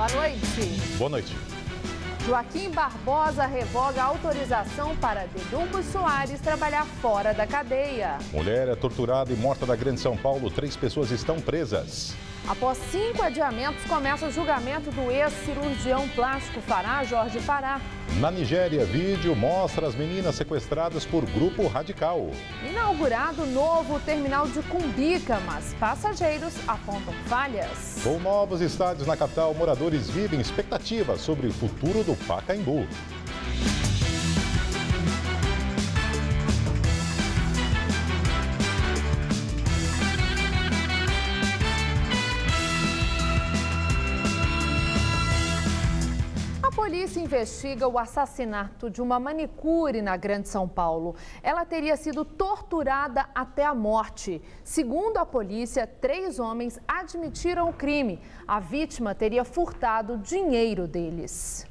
Boa noite. Boa noite. Joaquim Barbosa revoga a autorização para Dedumbo Soares trabalhar fora da cadeia. Mulher é torturada e morta da Grande São Paulo. 3 pessoas estão presas. Após 5 adiamentos, começa o julgamento do ex-cirurgião plástico Jorge Fará. Na Nigéria, vídeo mostra as meninas sequestradas por grupo radical. Inaugurado novo terminal de Cumbica, mas passageiros apontam falhas. Com novos estádios na capital, moradores vivem expectativas sobre o futuro do Pacaembu. A polícia investiga o assassinato de uma manicure na Grande São Paulo. Ela teria sido torturada até a morte. Segundo a polícia, 3 homens admitiram o crime. A vítima teria furtado dinheiro deles.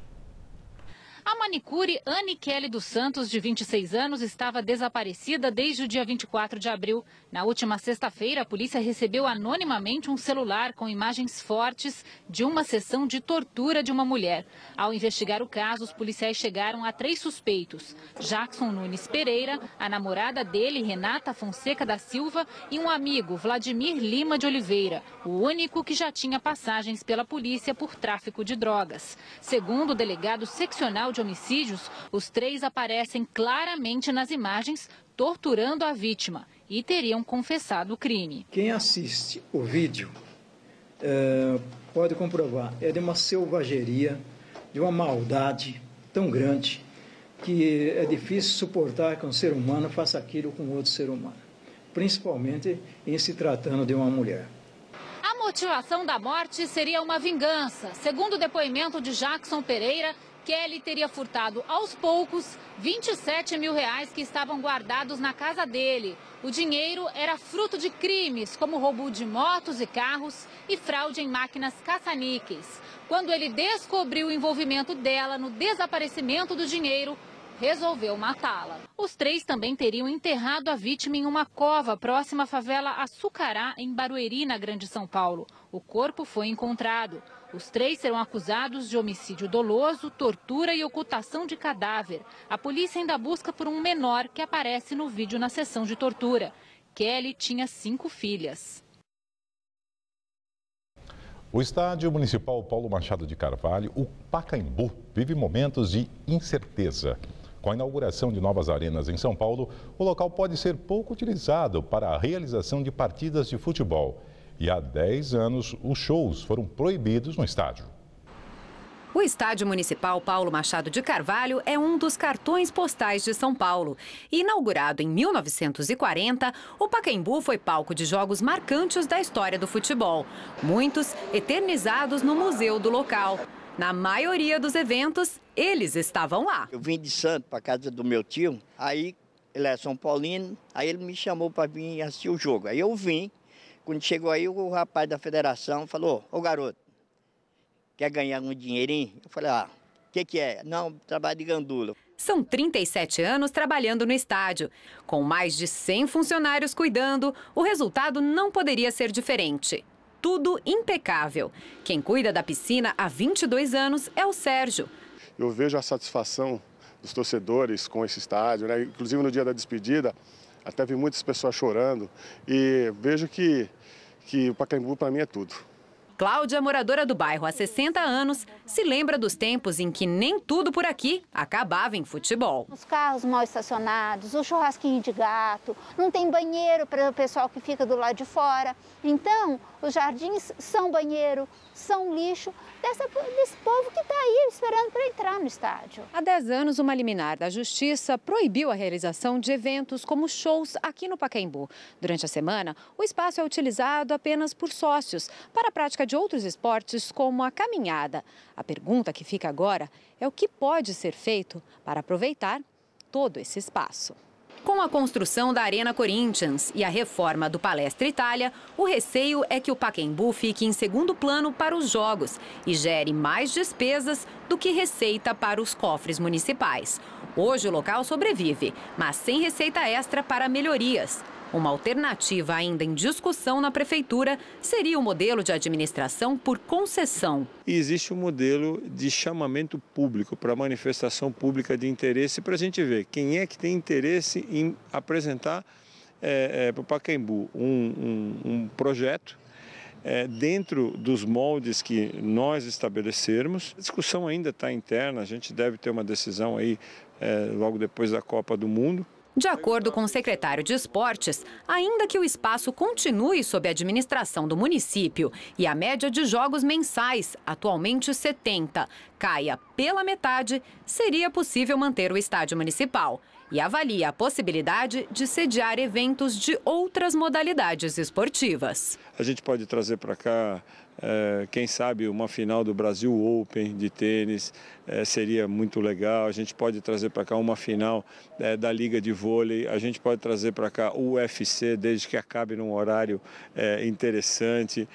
A manicure Anne Kelly dos Santos, de 26 anos, estava desaparecida desde o dia 24 de abril. Na última sexta-feira, a polícia recebeu anonimamente um celular com imagens fortes de uma sessão de tortura de uma mulher. Ao investigar o caso, os policiais chegaram a 3 suspeitos: Jackson Nunes Pereira, a namorada dele, Renata Fonseca da Silva, e um amigo, Vladimir Lima de Oliveira, o único que já tinha passagens pela polícia por tráfico de drogas. Segundo o delegado seccional de homicídios, os 3 aparecem claramente nas imagens torturando a vítima e teriam confessado o crime. Quem assiste o vídeo pode comprovar, é de uma selvageria, de uma maldade tão grande que é difícil suportar que um ser humano faça aquilo com outro ser humano, principalmente em se tratando de uma mulher. A motivação da morte seria uma vingança. Segundo o depoimento de Jackson Pereira, Kelly teria furtado aos poucos R$27 mil que estavam guardados na casa dele. O dinheiro era fruto de crimes como roubo de motos e carros e fraude em máquinas caça-níqueis. Quando ele descobriu o envolvimento dela no desaparecimento do dinheiro, resolveu matá-la. Os 3 também teriam enterrado a vítima em uma cova próxima à favela Açucará, em Barueri, na Grande São Paulo. O corpo foi encontrado. Os 3 serão acusados de homicídio doloso, tortura e ocultação de cadáver. A polícia ainda busca por um menor que aparece no vídeo na sessão de tortura. Kelly tinha 5 filhas. O Estádio Municipal Paulo Machado de Carvalho, o Pacaembu, vive momentos de incerteza. Com a inauguração de novas arenas em São Paulo, o local pode ser pouco utilizado para a realização de partidas de futebol. E há 10 anos, os shows foram proibidos no estádio. O Estádio Municipal Paulo Machado de Carvalho é um dos cartões postais de São Paulo. Inaugurado em 1940, o Pacaembu foi palco de jogos marcantes da história do futebol. Muitos eternizados no museu do local. Na maioria dos eventos, eles estavam lá. Eu vim de Santos para casa do meu tio, aí ele é São Paulino, aí ele me chamou para vir assistir o jogo. Aí eu vim. Quando chegou aí, o rapaz da federação falou: ô garoto, quer ganhar um dinheirinho? Eu falei: o que é? Não, trabalho de gandula. São 37 anos trabalhando no estádio. Com mais de 100 funcionários cuidando, o resultado não poderia ser diferente. Tudo impecável. Quem cuida da piscina há 22 anos é o Sérgio. Eu vejo a satisfação dos torcedores com esse estádio, né? Inclusive no dia da despedida, até vi muitas pessoas chorando e vejo que o Pacaembu para mim é tudo. Cláudia, moradora do bairro há 60 anos, se lembra dos tempos em que nem tudo por aqui acabava em futebol. Os carros mal estacionados, o churrasquinho de gato, não tem banheiro para o pessoal que fica do lado de fora. Então, os jardins são banheiro, são lixo desse povo que está aí esperando para entrar no estádio. Há 10 anos, uma liminar da Justiça proibiu a realização de eventos como shows aqui no Pacaembu. Durante a semana, o espaço é utilizado apenas por sócios para a prática de outros esportes como a caminhada. A pergunta que fica agora é o que pode ser feito para aproveitar todo esse espaço. Com a construção da Arena Corinthians e a reforma do Palestra Itália, o receio é que o Pacaembu fique em segundo plano para os jogos e gere mais despesas do que receita para os cofres municipais. Hoje o local sobrevive, mas sem receita extra para melhorias. Uma alternativa ainda em discussão na prefeitura seria o modelo de administração por concessão. E existe um modelo de chamamento público para manifestação pública de interesse para a gente ver quem é que tem interesse em apresentar para o Pacaembu um projeto dentro dos moldes que nós estabelecermos. A discussão ainda está interna, a gente deve ter uma decisão aí logo depois da Copa do Mundo. De acordo com o secretário de Esportes, ainda que o espaço continue sob a administração do município e a média de jogos mensais, atualmente 70, caia pela metade, seria possível manter o estádio municipal. E avalia a possibilidade de sediar eventos de outras modalidades esportivas. A gente pode trazer para cá, quem sabe, uma final do Brasil Open de tênis, seria muito legal. A gente pode trazer para cá uma final da Liga de Vôlei, a gente pode trazer para cá o UFC, desde que acabe num horário interessante.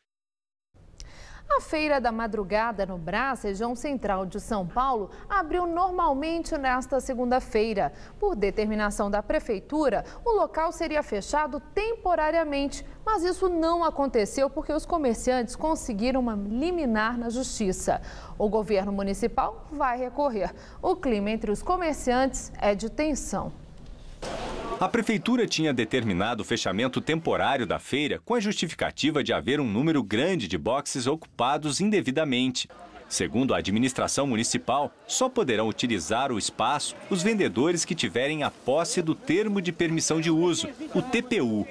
A Feira da Madrugada no Brás, região central de São Paulo, abriu normalmente nesta segunda-feira. Por determinação da prefeitura, o local seria fechado temporariamente, mas isso não aconteceu porque os comerciantes conseguiram uma liminar na justiça. O governo municipal vai recorrer. O clima entre os comerciantes é de tensão. A prefeitura tinha determinado o fechamento temporário da feira com a justificativa de haver um número grande de boxes ocupados indevidamente. Segundo a administração municipal, só poderão utilizar o espaço os vendedores que tiverem a posse do termo de permissão de uso, o TPU.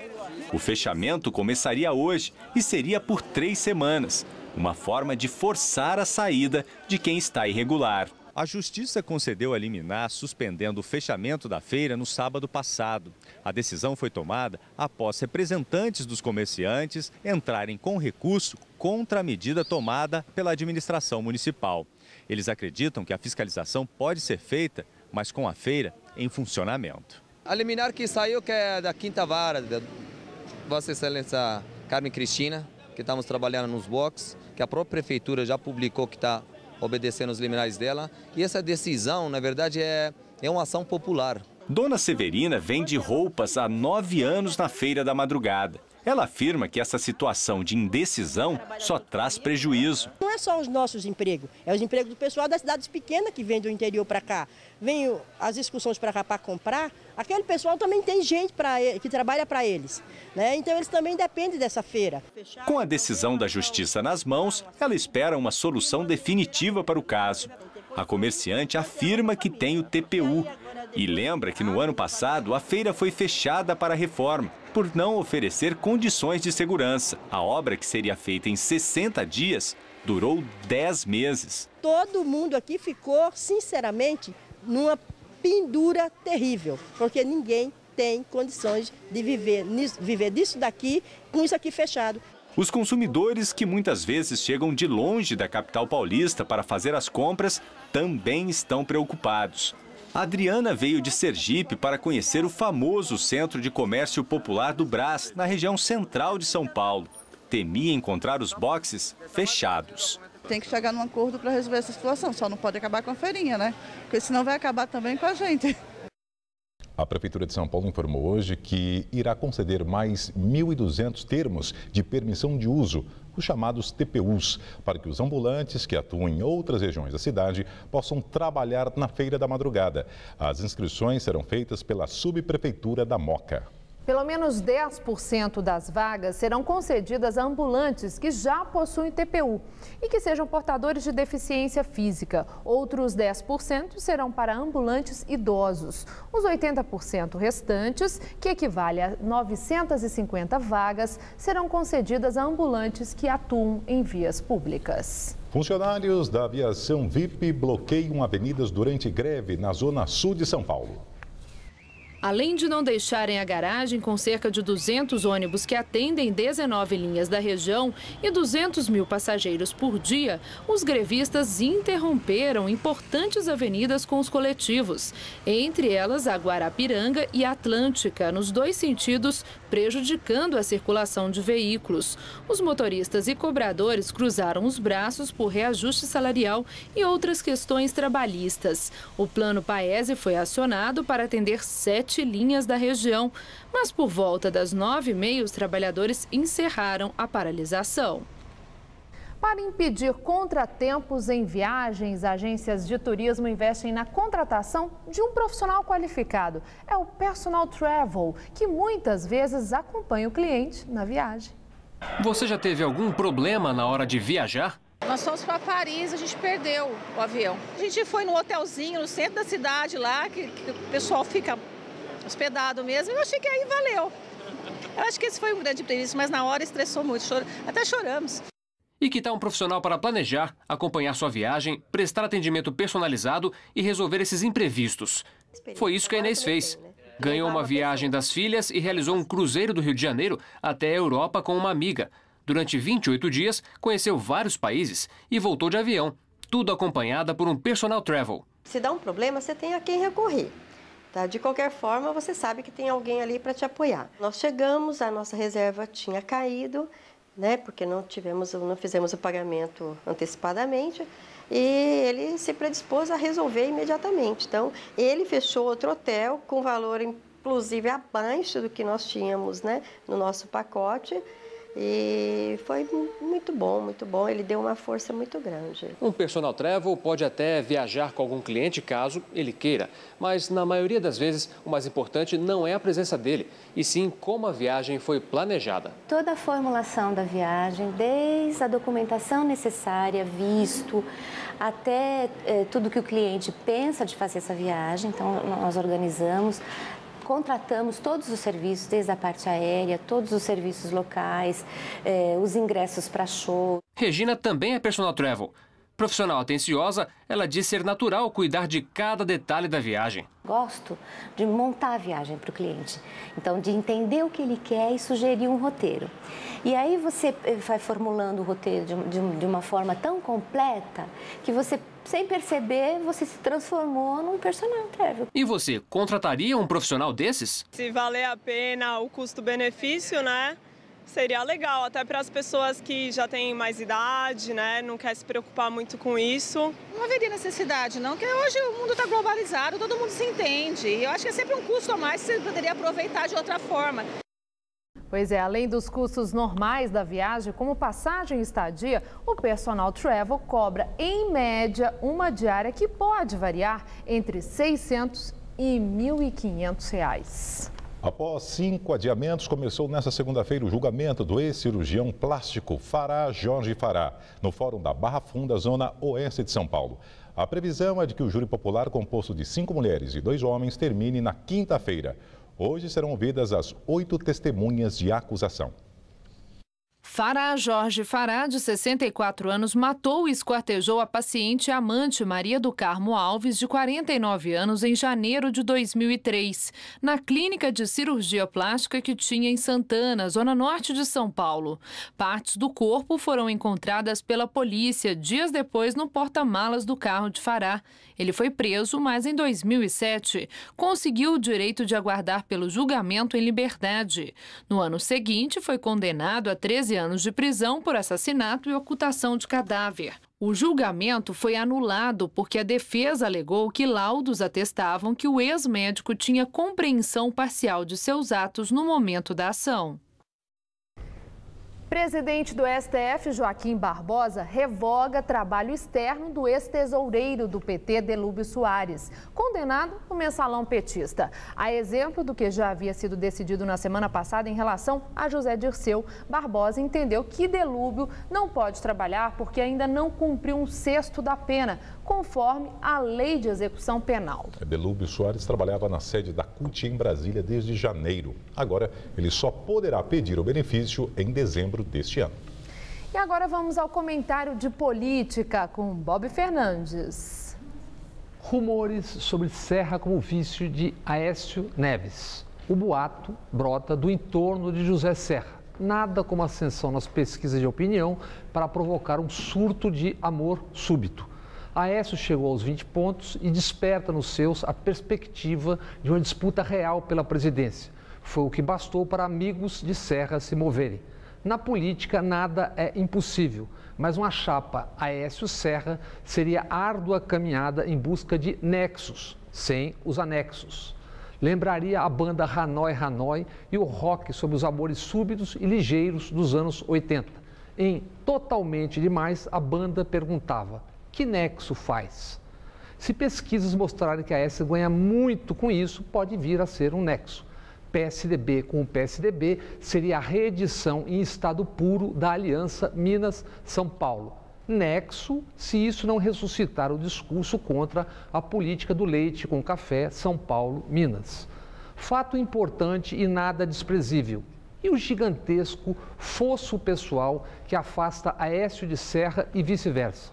O fechamento começaria hoje e seria por 3 semanas, uma forma de forçar a saída de quem está irregular. A Justiça concedeu a liminar suspendendo o fechamento da feira no sábado passado. A decisão foi tomada após representantes dos comerciantes entrarem com recurso contra a medida tomada pela administração municipal. Eles acreditam que a fiscalização pode ser feita, mas com a feira em funcionamento. A liminar que saiu, que é da 5ª Vara, da Vossa Excelência Carmen Cristina, que estamos trabalhando nos boxes, que a própria prefeitura já publicou que está obedecendo os liminares dela. E essa decisão, na verdade, é uma ação popular. Dona Severina vende roupas há 9 anos na Feira da Madrugada. Ela afirma que essa situação de indecisão só traz prejuízo. Não é só os nossos empregos, é os empregos do pessoal das cidades pequenas que vem do interior para cá. Vem as excursões para cá para comprar, aquele pessoal também tem gente que trabalha para eles, né? Então eles também dependem dessa feira. Com a decisão da Justiça nas mãos, ela espera uma solução definitiva para o caso. A comerciante afirma que tem o TPU e lembra que no ano passado a feira foi fechada para reforma, por não oferecer condições de segurança. A obra, que seria feita em 60 dias, durou 10 meses. Todo mundo aqui ficou, sinceramente, numa pendura terrível, porque ninguém tem condições de viver disso daqui, com isso aqui fechado. Os consumidores, que muitas vezes chegam de longe da capital paulista para fazer as compras, também estão preocupados. A Adriana veio de Sergipe para conhecer o famoso Centro de Comércio Popular do Brás, na região central de São Paulo. Temia encontrar os boxes fechados. Tem que chegar num acordo para resolver essa situação, só não pode acabar com a feirinha, né? Porque senão vai acabar também com a gente. A Prefeitura de São Paulo informou hoje que irá conceder mais 1.200 termos de permissão de uso, os chamados TPUs, para que os ambulantes que atuam em outras regiões da cidade possam trabalhar na Feira da Madrugada. As inscrições serão feitas pela Subprefeitura da Moca. Pelo menos 10% das vagas serão concedidas a ambulantes que já possuem TPU e que sejam portadores de deficiência física. Outros 10% serão para ambulantes idosos. Os 80% restantes, que equivale a 950 vagas, serão concedidas a ambulantes que atuam em vias públicas. Funcionários da aviação VIP bloqueiam avenidas durante greve na zona sul de São Paulo. Além de não deixarem a garagem com cerca de 200 ônibus que atendem 19 linhas da região e 200 mil passageiros por dia, os grevistas interromperam importantes avenidas com os coletivos, entre elas a Guarapiranga e Atlântica, nos dois sentidos, prejudicando a circulação de veículos. Os motoristas e cobradores cruzaram os braços por reajuste salarial e outras questões trabalhistas. O Plano Paese foi acionado para atender 7 7 linhas da região. Mas por volta das 9h30, os trabalhadores encerraram a paralisação. Para impedir contratempos em viagens, agências de turismo investem na contratação de um profissional qualificado. É o personal travel, que muitas vezes acompanha o cliente na viagem. Você já teve algum problema na hora de viajar? Nós fomos para Paris, a gente perdeu o avião. A gente foi num hotelzinho no centro da cidade lá, que o pessoal fica hospedado mesmo, e eu achei que aí valeu. Eu acho que esse foi um grande imprevisto, mas na hora estressou muito, até choramos. E que tal um profissional para planejar, acompanhar sua viagem, prestar atendimento personalizado e resolver esses imprevistos? Foi isso que a Inês fez. Ganhou uma viagem das filhas e realizou um cruzeiro do Rio de Janeiro até a Europa com uma amiga. Durante 28 dias, conheceu vários países e voltou de avião, tudo acompanhada por um personal travel. Se dá um problema, você tem a quem recorrer. Tá? De qualquer forma, você sabe que tem alguém ali para te apoiar. Nós chegamos, a nossa reserva tinha caído, né, porque não fizemos o pagamento antecipadamente, e ele se predispôs a resolver imediatamente. Então, ele fechou outro hotel com valor inclusive abaixo do que nós tínhamos, né, no nosso pacote, e foi muito bom, ele deu uma força muito grande. Um personal travel pode até viajar com algum cliente caso ele queira, mas na maioria das vezes o mais importante não é a presença dele, e sim como a viagem foi planejada. Toda a formulação da viagem, desde a documentação necessária, visto, até tudo que o cliente pensa de fazer essa viagem, então nós organizamos. Contratamos todos os serviços, desde a parte aérea, todos os serviços locais, os ingressos para show. Regina também é personal travel. Profissional atenciosa, ela diz ser natural cuidar de cada detalhe da viagem. Gosto de montar a viagem para o cliente, então de entender o que ele quer e sugerir um roteiro. E aí você vai formulando o roteiro de uma forma tão completa que você, sem perceber, você se transformou num personal travel. E você, contrataria um profissional desses? Se valer a pena o custo-benefício, né? Seria legal, até para as pessoas que já têm mais idade, né? Não quer se preocupar muito com isso. Não haveria necessidade, não, porque hoje o mundo está globalizado, todo mundo se entende. E eu acho que é sempre um custo a mais que você poderia aproveitar de outra forma. Pois é, além dos custos normais da viagem, como passagem e estadia, o personal travel cobra, em média, uma diária que pode variar entre R$ 600 e R$ 1.500. Após 5 adiamentos, começou nesta segunda-feira o julgamento do ex-cirurgião plástico Fará Jorge Fará, no Fórum da Barra Funda, zona oeste de São Paulo. A previsão é de que o júri popular, composto de 5 mulheres e 2 homens, termine na quinta-feira. Hoje serão ouvidas as 8 testemunhas de acusação. Fará Jorge Fará, de 64 anos, matou e esquartejou a paciente e amante Maria do Carmo Alves, de 49 anos, em janeiro de 2003, na clínica de cirurgia plástica que tinha em Santana, zona norte de São Paulo. Partes do corpo foram encontradas pela polícia dias depois no porta-malas do carro de Fará. Ele foi preso, mas em 2007 conseguiu o direito de aguardar pelo julgamento em liberdade. No ano seguinte, foi condenado a 13 anos de prisão por assassinato e ocultação de cadáver. O julgamento foi anulado porque a defesa alegou que laudos atestavam que o ex-médico tinha compreensão parcial de seus atos no momento da ação. Presidente do STF, Joaquim Barbosa, revoga trabalho externo do ex-tesoureiro do PT, Delúbio Soares, condenado por mensalão petista. A exemplo do que já havia sido decidido na semana passada em relação a José Dirceu, Barbosa entendeu que Delúbio não pode trabalhar porque ainda não cumpriu 1/6 da pena, conforme a Lei de Execução Penal. Delúbio Soares trabalhava na sede da CUT em Brasília desde janeiro. Agora, ele só poderá pedir o benefício em dezembro deste ano. E agora vamos ao comentário de política com Bob Fernandes. Rumores sobre Serra como vice de Aécio Neves. O boato brota do entorno de José Serra. Nada como ascensão nas pesquisas de opinião para provocar um surto de amor súbito. Aécio chegou aos 20 pontos e desperta nos seus a perspectiva de uma disputa real pela presidência. Foi o que bastou para amigos de Serra se moverem. Na política, nada é impossível, mas uma chapa Aécio Serra seria árdua caminhada em busca de nexos, sem os anexos. Lembraria a banda Hanoi Hanoi e o rock sobre os amores súbitos e ligeiros dos anos 80. Em Totalmente Demais, a banda perguntava: que nexo faz? Se pesquisas mostrarem que a Aécio ganha muito com isso, pode vir a ser um nexo. PSDB com o PSDB seria a reedição em estado puro da aliança Minas-São Paulo. Nexo, se isso não ressuscitar o discurso contra a política do leite com café São Paulo-Minas. Fato importante e nada desprezível. E o gigantesco fosso pessoal que afasta Aécio de Serra e vice-versa.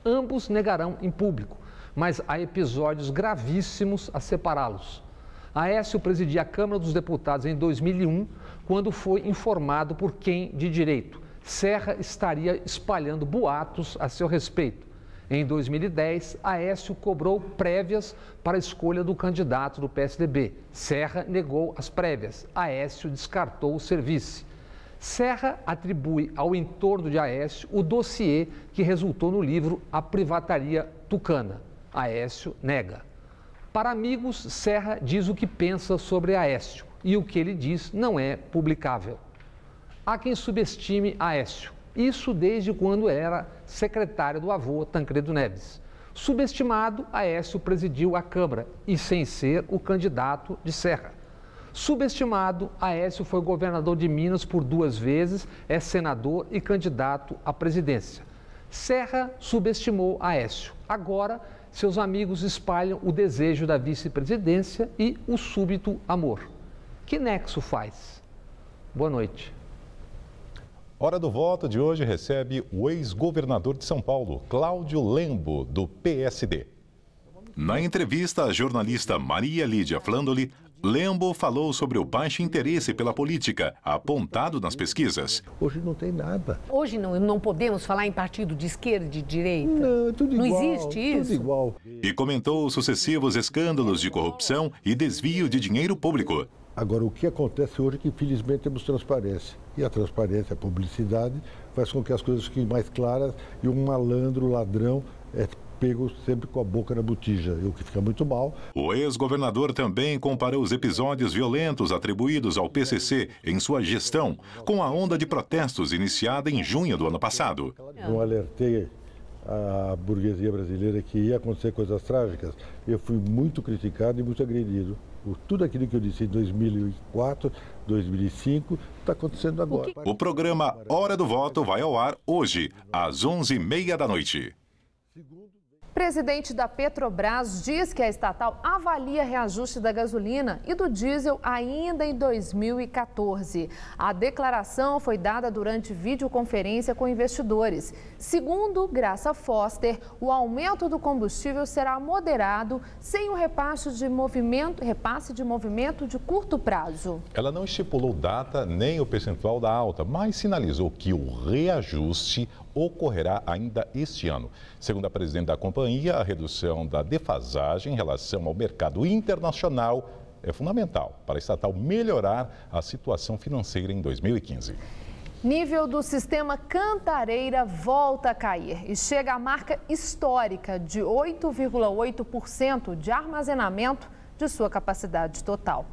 Ambos negarão em público, mas há episódios gravíssimos a separá-los. Aécio presidia a Câmara dos Deputados em 2001, quando foi informado por quem de direito Serra estaria espalhando boatos a seu respeito. Em 2010, Aécio cobrou prévias para a escolha do candidato do PSDB. Serra negou as prévias. Aécio descartou o serviço. Serra atribui ao entorno de Aécio o dossiê que resultou no livro A Privataria Tucana. Aécio nega. Para amigos, Serra diz o que pensa sobre Aécio e o que ele diz não é publicável. Há quem subestime Aécio, isso desde quando era secretário do avô Tancredo Neves. Subestimado, Aécio presidiu a Câmara e sem ser o candidato de Serra. Subestimado, Aécio foi governador de Minas por 2 vezes, é senador e candidato à presidência. Serra subestimou Aécio. Agora, seus amigos espalham o desejo da vice-presidência e o súbito amor. Que nexo faz? Boa noite. Hora do Voto de hoje recebe o ex-governador de São Paulo, Cláudio Lembo, do PSD. Na entrevista à jornalista Maria Lídia Flandoli, Lembo falou sobre o baixo interesse pela política, apontado nas pesquisas. Hoje não tem nada. Hoje não podemos falar em partido de esquerda e de direita? Não, é tudo igual. Não existe isso? Tudo igual. E comentou os sucessivos escândalos de corrupção e desvio de dinheiro público. Agora, o que acontece hoje é que, infelizmente, temos transparência. E a transparência, a publicidade, faz com que as coisas fiquem mais claras e um malandro, ladrão, é pego sempre com a boca na botija, o que fica muito mal. O ex-governador também comparou os episódios violentos atribuídos ao PCC em sua gestão com a onda de protestos iniciada em junho do ano passado. Eu alertei a burguesia brasileira que ia acontecer coisas trágicas. Eu fui muito criticado e muito agredido. Por tudo aquilo que eu disse em 2004, 2005, está acontecendo agora. O programa Hora do Voto vai ao ar hoje, às 11h30 da noite. Presidente da Petrobras diz que a estatal avalia reajuste da gasolina e do diesel ainda em 2014. A declaração foi dada durante videoconferência com investidores. Segundo Graça Foster, o aumento do combustível será moderado sem o repasse de movimento de curto prazo. Ela não estipulou data nem o percentual da alta, mas sinalizou que o reajuste ocorrerá ainda este ano. Segundo a presidente da companhia, a redução da defasagem em relação ao mercado internacional é fundamental para a estatal melhorar a situação financeira em 2015. Nível do sistema Cantareira volta a cair e chega à marca histórica de 8,8% de armazenamento de sua capacidade total.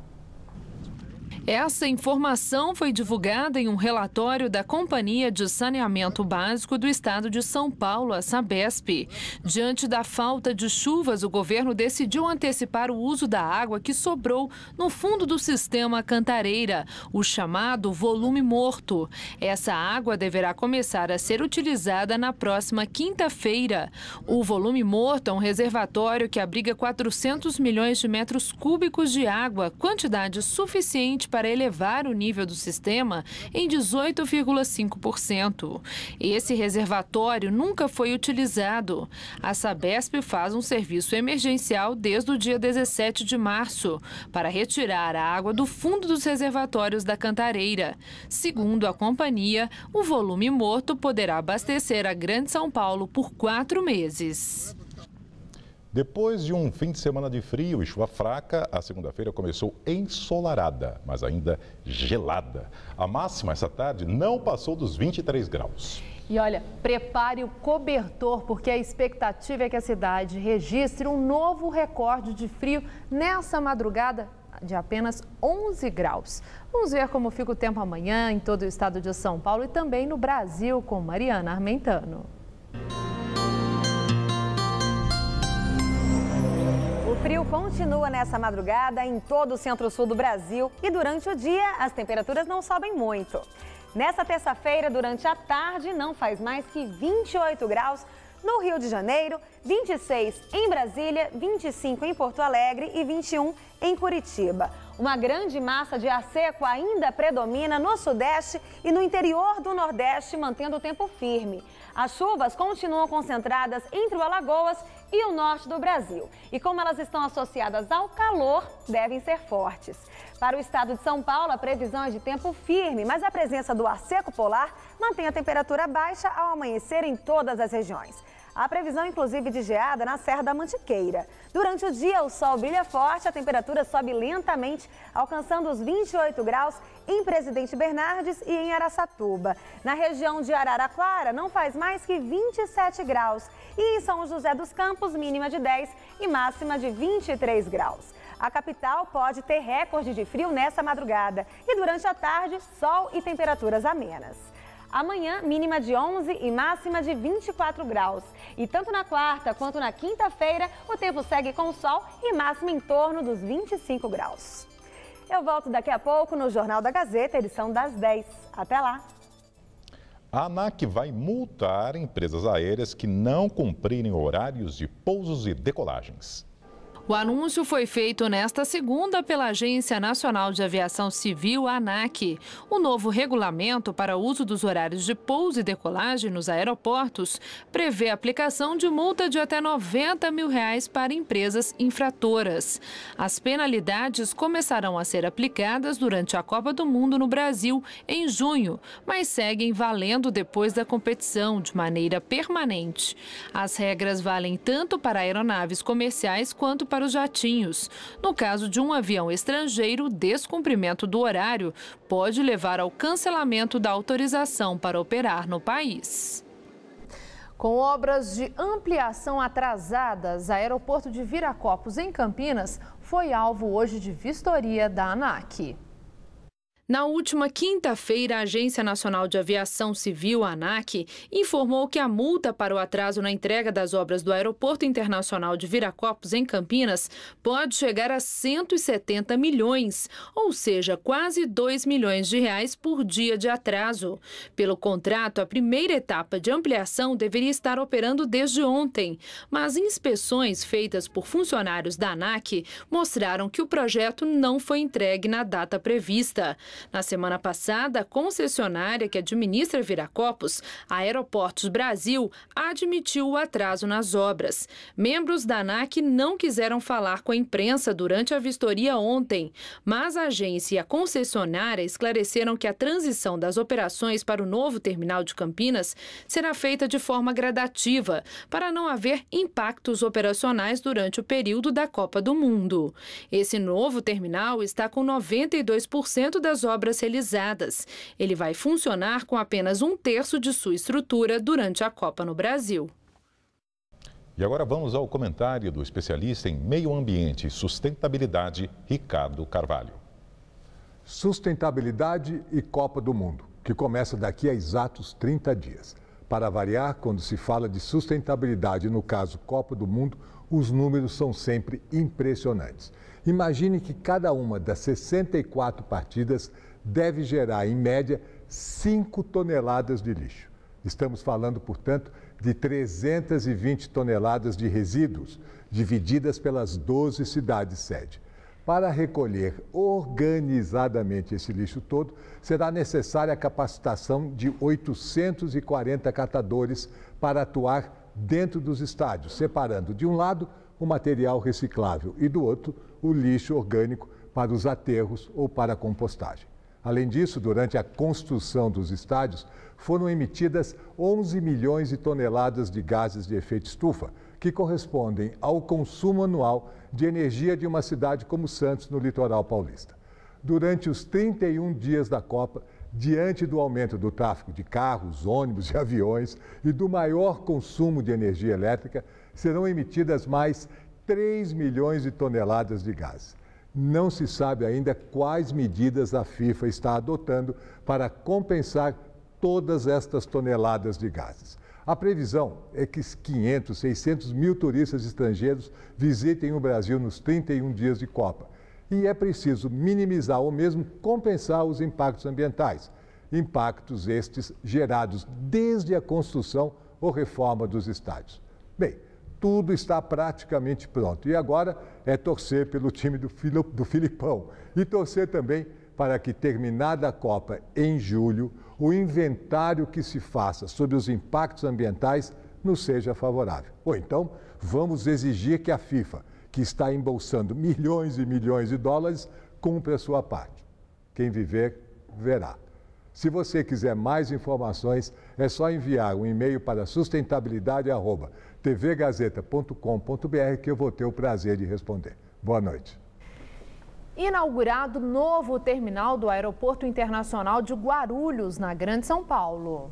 Essa informação foi divulgada em um relatório da Companhia de Saneamento Básico do Estado de São Paulo, a Sabesp. Diante da falta de chuvas, o governo decidiu antecipar o uso da água que sobrou no fundo do sistema Cantareira, o chamado volume morto. Essa água deverá começar a ser utilizada na próxima quinta-feira. O volume morto é um reservatório que abriga 400 milhões de metros cúbicos de água, quantidade suficiente para elevar o nível do sistema em 18,5%. Esse reservatório nunca foi utilizado. A Sabesp faz um serviço emergencial desde o dia 17 de março para retirar a água do fundo dos reservatórios da Cantareira. Segundo a companhia, o volume morto poderá abastecer a Grande São Paulo por 4 meses. Depois de um fim de semana de frio e chuva fraca, a segunda-feira começou ensolarada, mas ainda gelada. A máxima essa tarde não passou dos 23 graus. E olha, prepare o cobertor, porque a expectativa é que a cidade registre um novo recorde de frio nessa madrugada de apenas 11 graus. Vamos ver como fica o tempo amanhã em todo o estado de São Paulo e também no Brasil, com Mariana Armentano. O frio continua nessa madrugada em todo o centro-sul do Brasil e durante o dia as temperaturas não sobem muito. Nessa terça-feira, durante a tarde, não faz mais que 28 graus no Rio de Janeiro, 26 em Brasília, 25 em Porto Alegre e 21 em Curitiba. Uma grande massa de ar seco ainda predomina no Sudeste e no interior do Nordeste, mantendo o tempo firme. As chuvas continuam concentradas entre o Alagoas e o norte do Brasil. E como elas estão associadas ao calor, devem ser fortes. Para o estado de São Paulo, a previsão é de tempo firme, mas a presença do ar seco polar mantém a temperatura baixa ao amanhecer em todas as regiões. Há previsão, inclusive, de geada na Serra da Mantiqueira. Durante o dia, o sol brilha forte, a temperatura sobe lentamente, alcançando os 28 graus em Presidente Bernardes e em Araçatuba. Na região de Araraquara, não faz mais que 27 graus. E em São José dos Campos, mínima de 10 e máxima de 23 graus. A capital pode ter recorde de frio nessa madrugada. E durante a tarde, sol e temperaturas amenas. Amanhã, mínima de 11 e máxima de 24 graus. E tanto na quarta quanto na quinta-feira, o tempo segue com sol e máxima em torno dos 25 graus. Eu volto daqui a pouco no Jornal da Gazeta, edição das 10. Até lá! A ANAC vai multar empresas aéreas que não cumprirem horários de pousos e decolagens. O anúncio foi feito nesta segunda pela Agência Nacional de Aviação Civil, ANAC. O novo regulamento para o uso dos horários de pouso e decolagem nos aeroportos prevê a aplicação de multa de até R$ 90 mil para empresas infratoras. As penalidades começarão a ser aplicadas durante a Copa do Mundo no Brasil, em junho, mas seguem valendo depois da competição, de maneira permanente. As regras valem tanto para aeronaves comerciais quanto para os jatinhos. No caso de um avião estrangeiro, o descumprimento do horário pode levar ao cancelamento da autorização para operar no país. Com obras de ampliação atrasadas, o aeroporto de Viracopos, em Campinas, foi alvo hoje de vistoria da ANAC. Na última quinta-feira, a Agência Nacional de Aviação Civil, ANAC, informou que a multa para o atraso na entrega das obras do Aeroporto Internacional de Viracopos, em Campinas, pode chegar a 170 milhões, ou seja, quase 2 milhões de reais por dia de atraso. Pelo contrato, a primeira etapa de ampliação deveria estar operando desde ontem, mas inspeções feitas por funcionários da ANAC mostraram que o projeto não foi entregue na data prevista. Na semana passada, a concessionária que administra Viracopos, a Aeroportos Brasil, admitiu o atraso nas obras. Membros da ANAC não quiseram falar com a imprensa durante a vistoria ontem, mas a agência e a concessionária esclareceram que a transição das operações para o novo terminal de Campinas será feita de forma gradativa, para não haver impactos operacionais durante o período da Copa do Mundo. Esse novo terminal está com 92% das obras realizadas. Ele vai funcionar com apenas 1/3 de sua estrutura durante a Copa no Brasil. E agora vamos ao comentário do especialista em meio ambiente e sustentabilidade, Ricardo Carvalho. Sustentabilidade e Copa do Mundo, que começa daqui a exatos 30 dias. Para variar, quando se fala de sustentabilidade, no caso Copa do Mundo, os números são sempre impressionantes. Imagine que cada uma das 64 partidas deve gerar, em média, 5 toneladas de lixo. Estamos falando, portanto, de 320 toneladas de resíduos, divididas pelas 12 cidades-sede. Para recolher organizadamente esse lixo todo, será necessária a capacitação de 840 catadores para atuar dentro dos estádios, separando de um lado o material reciclável e do outro o lixo orgânico para os aterros ou para a compostagem. Além disso, durante a construção dos estádios, foram emitidas 11 milhões de toneladas de gases de efeito estufa, que correspondem ao consumo anual de energia de uma cidade como Santos, no litoral paulista. Durante os 31 dias da Copa, Diante do aumento do tráfego de carros, ônibus e aviões e do maior consumo de energia elétrica, serão emitidas mais 3 milhões de toneladas de gás. Não se sabe ainda quais medidas a FIFA está adotando para compensar todas estas toneladas de gases. A previsão é que 500, 600 mil turistas estrangeiros visitem o Brasil nos 31 dias de Copa. E é preciso minimizar ou mesmo compensar os impactos ambientais. Impactos estes gerados desde a construção ou reforma dos estádios. Bem, tudo está praticamente pronto. E agora é torcer pelo time do Filipão. E torcer também para que, terminada a Copa em julho, o inventário que se faça sobre os impactos ambientais nos seja favorável. Ou então, vamos exigir que a FIFA, que está embolsando milhões e milhões de dólares, cumpra a sua parte. Quem viver, verá. Se você quiser mais informações, é só enviar um e-mail para sustentabilidade@tvgazeta.com.br que eu vou ter o prazer de responder. Boa noite. Inaugurado novo terminal do Aeroporto Internacional de Guarulhos, na Grande São Paulo.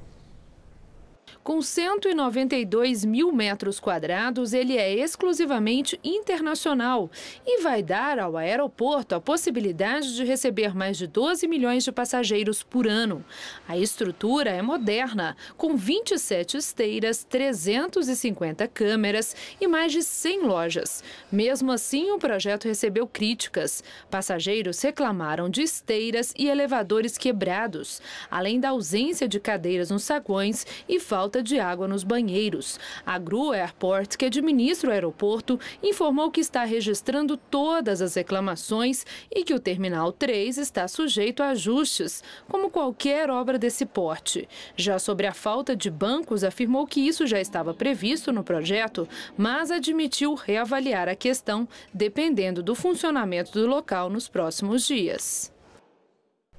Com 192 mil metros quadrados, ele é exclusivamente internacional e vai dar ao aeroporto a possibilidade de receber mais de 12 milhões de passageiros por ano. A estrutura é moderna, com 27 esteiras, 350 câmeras e mais de 100 lojas. Mesmo assim, o projeto recebeu críticas. Passageiros reclamaram de esteiras e elevadores quebrados, além da ausência de cadeiras nos saguões e falta de água nos banheiros. A Gru Airport, que administra o aeroporto, informou que está registrando todas as reclamações e que o Terminal 3 está sujeito a ajustes, como qualquer obra desse porte. Já sobre a falta de bancos, afirmou que isso já estava previsto no projeto, mas admitiu reavaliar a questão, dependendo do funcionamento do local nos próximos dias.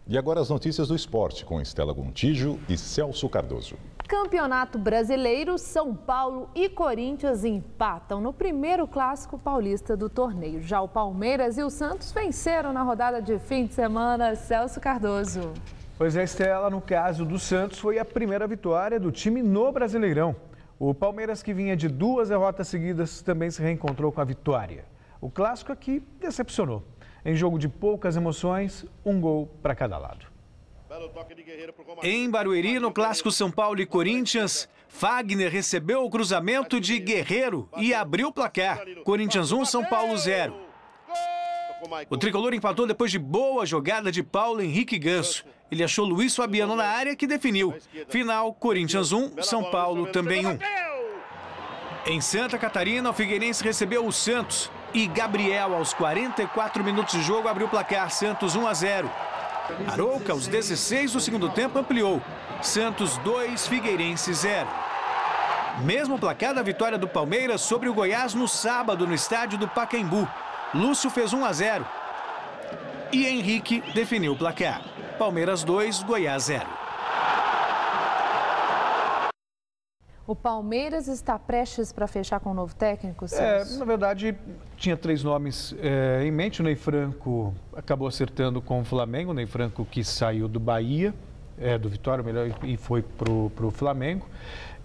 E agora as notícias do esporte com Estela Gontijo e Celso Cardoso. Campeonato Brasileiro, São Paulo e Corinthians empatam no primeiro clássico paulista do torneio. Já o Palmeiras e o Santos venceram na rodada de fim de semana. Celso Cardoso. Pois é, Estela, no caso do Santos, foi a primeira vitória do time no Brasileirão. O Palmeiras, que vinha de 2 derrotas seguidas, também se reencontrou com a vitória. O clássico aqui decepcionou. Em jogo de poucas emoções, um gol para cada lado. Em Barueri, no clássico São Paulo e Corinthians, Fagner recebeu o cruzamento de Guerreiro e abriu o placar. Corinthians 1, São Paulo 0. O tricolor empatou depois de boa jogada de Paulo Henrique Ganso. Ele achou Luiz Fabiano na área, que definiu. Final, Corinthians 1, São Paulo também 1. Em Santa Catarina, o Figueirense recebeu o Santos e Gabriel, aos 44 minutos de jogo, abriu o placar. Santos 1-0. Arouca, aos 16 do segundo tempo, ampliou. Santos 2, Figueirense 0. Mesmo placar da vitória do Palmeiras sobre o Goiás no sábado no estádio do Pacaembu. Lúcio fez 1-0. E Henrique definiu o placar. Palmeiras 2, Goiás 0. O Palmeiras está prestes para fechar com um novo técnico, Na verdade, tinha 3 nomes em mente. O Ney Franco acabou acertando com o Flamengo. O Ney Franco, que saiu do Bahia, do Vitória, melhor, e foi para o Flamengo.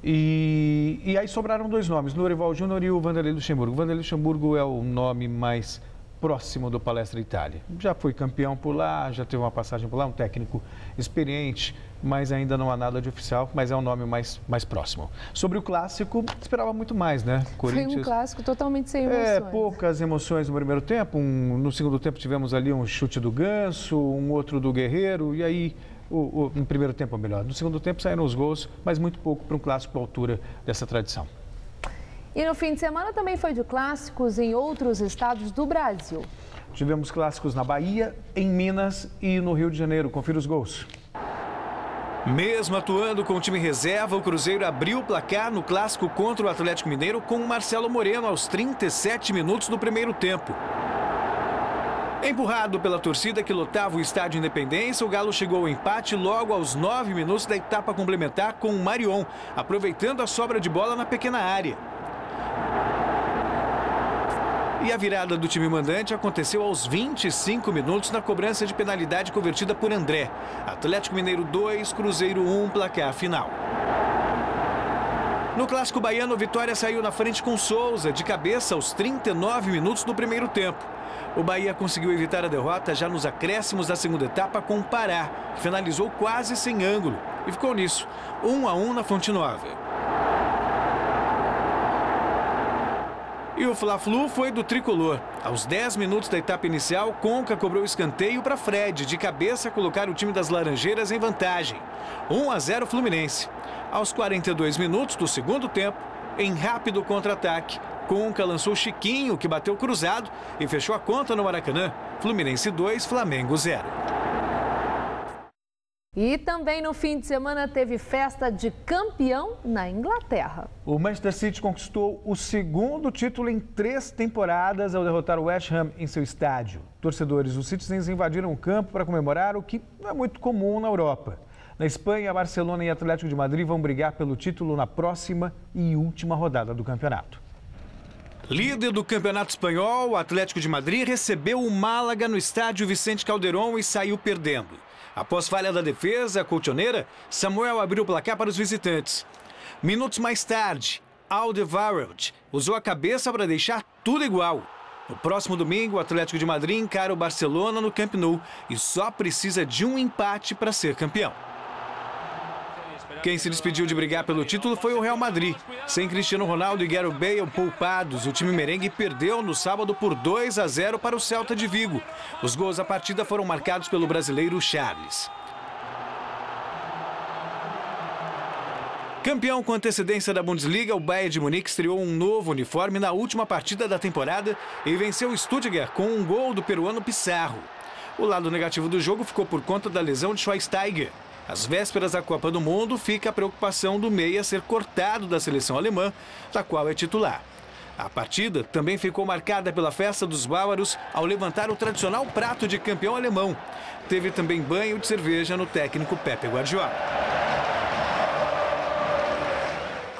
E aí sobraram 2 nomes, Norival Júnior e o Vanderlei Luxemburgo. O Vanderlei Luxemburgo é o nome mais próximo do Palestra Itália. Já foi campeão por lá, já teve uma passagem por lá, um técnico experiente, mas ainda não há nada de oficial, mas é um nome mais próximo. Sobre o clássico, esperava muito mais, né? Corinthians... Foi um clássico totalmente sem emoções. Poucas emoções no primeiro tempo. No segundo tempo tivemos ali um chute do Ganso, um outro do Guerreiro, e aí, no primeiro tempo melhor. No segundo tempo saíram os gols, mas muito pouco para um clássico à altura dessa tradição. E no fim de semana também foi de clássicos em outros estados do Brasil. Tivemos clássicos na Bahia, em Minas e no Rio de Janeiro. Confira os gols. Mesmo atuando com o time reserva, o Cruzeiro abriu o placar no clássico contra o Atlético Mineiro com o Marcelo Moreno aos 37 minutos do primeiro tempo. Empurrado pela torcida que lotava o estádio Independência, o Galo chegou ao empate logo aos 9 minutos da etapa complementar com o Marion, aproveitando a sobra de bola na pequena área. E a virada do time mandante aconteceu aos 25 minutos na cobrança de penalidade convertida por André. Atlético Mineiro 2, Cruzeiro 1, placar final. No clássico baiano, Vitória saiu na frente com Souza, de cabeça aos 39 minutos do primeiro tempo. O Bahia conseguiu evitar a derrota já nos acréscimos da segunda etapa com o Pará, que finalizou quase sem ângulo. E ficou nisso, 1-1 na Fonte Nova. E o Fla-Flu foi do tricolor. Aos 10 minutos da etapa inicial, Conca cobrou escanteio para Fred, de cabeça colocar o time das Laranjeiras em vantagem. 1-0 Fluminense. Aos 42 minutos do segundo tempo, em rápido contra-ataque, Conca lançou Chiquinho, que bateu cruzado e fechou a conta no Maracanã. Fluminense 2, Flamengo 0. E também no fim de semana teve festa de campeão na Inglaterra. O Manchester City conquistou o segundo título em 3 temporadas ao derrotar o West Ham em seu estádio. Torcedores dos Citizens invadiram o campo para comemorar, o que não é muito comum na Europa. Na Espanha, Barcelona e Atlético de Madrid vão brigar pelo título na próxima e última rodada do campeonato. Líder do Campeonato Espanhol, o Atlético de Madrid recebeu o Málaga no estádio Vicente Calderón e saiu perdendo. Após falha da defesa colchoneira, Samuel abriu o placar para os visitantes. Minutos mais tarde, Alderweireld usou a cabeça para deixar tudo igual. No próximo domingo, o Atlético de Madrid encara o Barcelona no Camp Nou e só precisa de um empate para ser campeão. Quem se despediu de brigar pelo título foi o Real Madrid. Sem Cristiano Ronaldo e Gareth Bale poupados, o time merengue perdeu no sábado por 2-0 para o Celta de Vigo. Os gols da partida foram marcados pelo brasileiro Charles. Campeão com antecedência da Bundesliga, o Bayern de Munique estreou um novo uniforme na última partida da temporada e venceu o Stuttgart com um gol do peruano Pizarro. O lado negativo do jogo ficou por conta da lesão de Schweinsteiger. Às vésperas da Copa do Mundo, fica a preocupação do meia ser cortado da seleção alemã, da qual é titular. A partida também ficou marcada pela festa dos bávaros ao levantar o tradicional prato de campeão alemão. Teve também banho de cerveja no técnico Pepe Guardiola.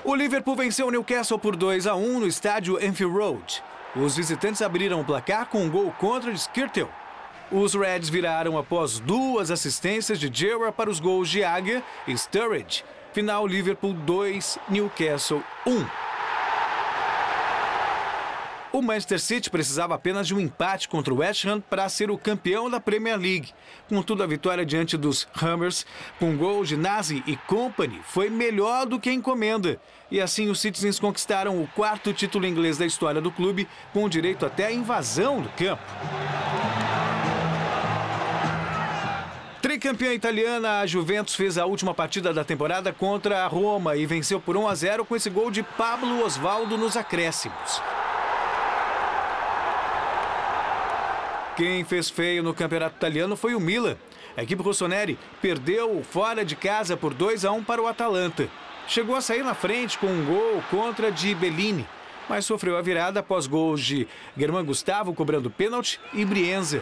O Liverpool venceu o Newcastle por 2-1 no estádio Anfield Road. Os visitantes abriram o placar com um gol contra de Skirtle. Os Reds viraram após 2 assistências de Gerrard para os gols de Águia e Sturridge. Final Liverpool 2, Newcastle 1. O Manchester City precisava apenas de um empate contra o West Ham para ser o campeão da Premier League. Contudo, a vitória diante dos Hammers, com gol de Nazi e Company, foi melhor do que a encomenda. E assim os Citizens conquistaram o 4º título inglês da história do clube, com direito até à invasão do campo. Tricampeã italiana, a Juventus fez a última partida da temporada contra a Roma e venceu por 1-0 com esse gol de Pablo Osvaldo nos acréscimos. Quem fez feio no campeonato italiano foi o Milan. A equipe rossoneri perdeu fora de casa por 2-1 para o Atalanta. Chegou a sair na frente com um gol contra de Bellini, mas sofreu a virada após gols de Germán Gustavo cobrando pênalti e Brienza.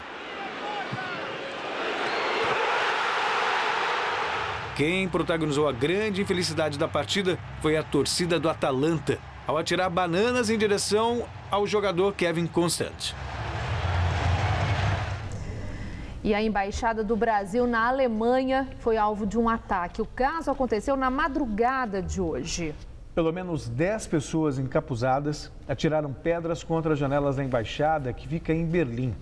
Quem protagonizou a grande infelicidade da partida foi a torcida do Atalanta, ao atirar bananas em direção ao jogador Kevin Constant. E a Embaixada do Brasil na Alemanha foi alvo de um ataque. O caso aconteceu na madrugada de hoje. Pelo menos 10 pessoas encapuzadas atiraram pedras contra as janelas da embaixada, que fica em Berlim.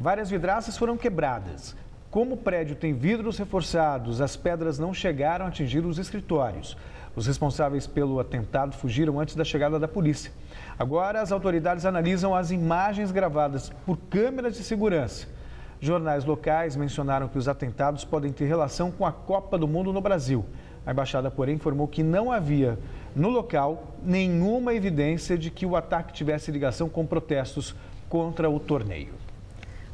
Várias vidraças foram quebradas. Como o prédio tem vidros reforçados, as pedras não chegaram a atingir os escritórios. Os responsáveis pelo atentado fugiram antes da chegada da polícia. Agora, as autoridades analisam as imagens gravadas por câmeras de segurança. Jornais locais mencionaram que os atentados podem ter relação com a Copa do Mundo no Brasil. A embaixada, porém, informou que não havia, no local, nenhuma evidência de que o ataque tivesse ligação com protestos contra o torneio.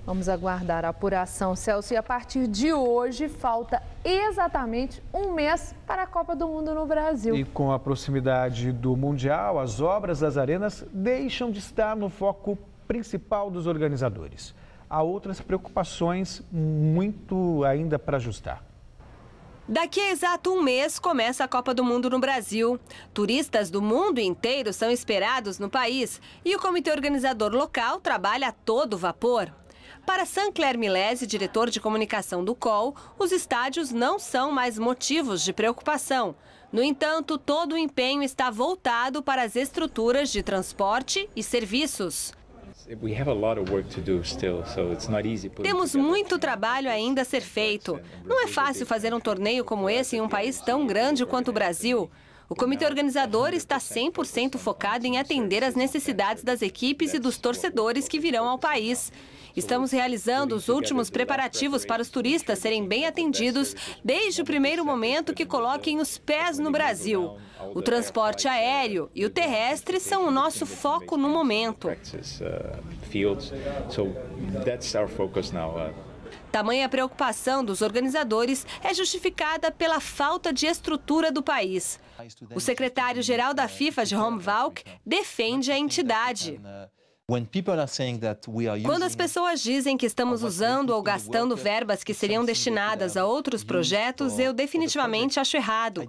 Vamos aguardar a apuração, Celso. E a partir de hoje, falta exatamente um mês para a Copa do Mundo no Brasil. E com a proximidade do Mundial, as obras das arenas deixam de estar no foco principal dos organizadores. Há outras preocupações muito ainda para ajustar. Daqui a exato um mês começa a Copa do Mundo no Brasil. Turistas do mundo inteiro são esperados no país e o comitê organizador local trabalha a todo vapor. Para Sancler Milese, diretor de comunicação do COL, os estádios não são mais motivos de preocupação. No entanto, todo o empenho está voltado para as estruturas de transporte e serviços. Temos muito trabalho ainda a ser feito. Não é fácil fazer um torneio como esse em um país tão grande quanto o Brasil. O comitê organizador está 100% focado em atender às necessidades das equipes e dos torcedores que virão ao país. Estamos realizando os últimos preparativos para os turistas serem bem atendidos desde o primeiro momento que coloquem os pés no Brasil. O transporte aéreo e o terrestre são o nosso foco no momento. Tamanha preocupação dos organizadores é justificada pela falta de estrutura do país. O secretário-geral da FIFA, Jerome Valk, defende a entidade. Quando as pessoas dizem que estamos usando ou gastando verbas que seriam destinadas a outros projetos, eu definitivamente acho errado.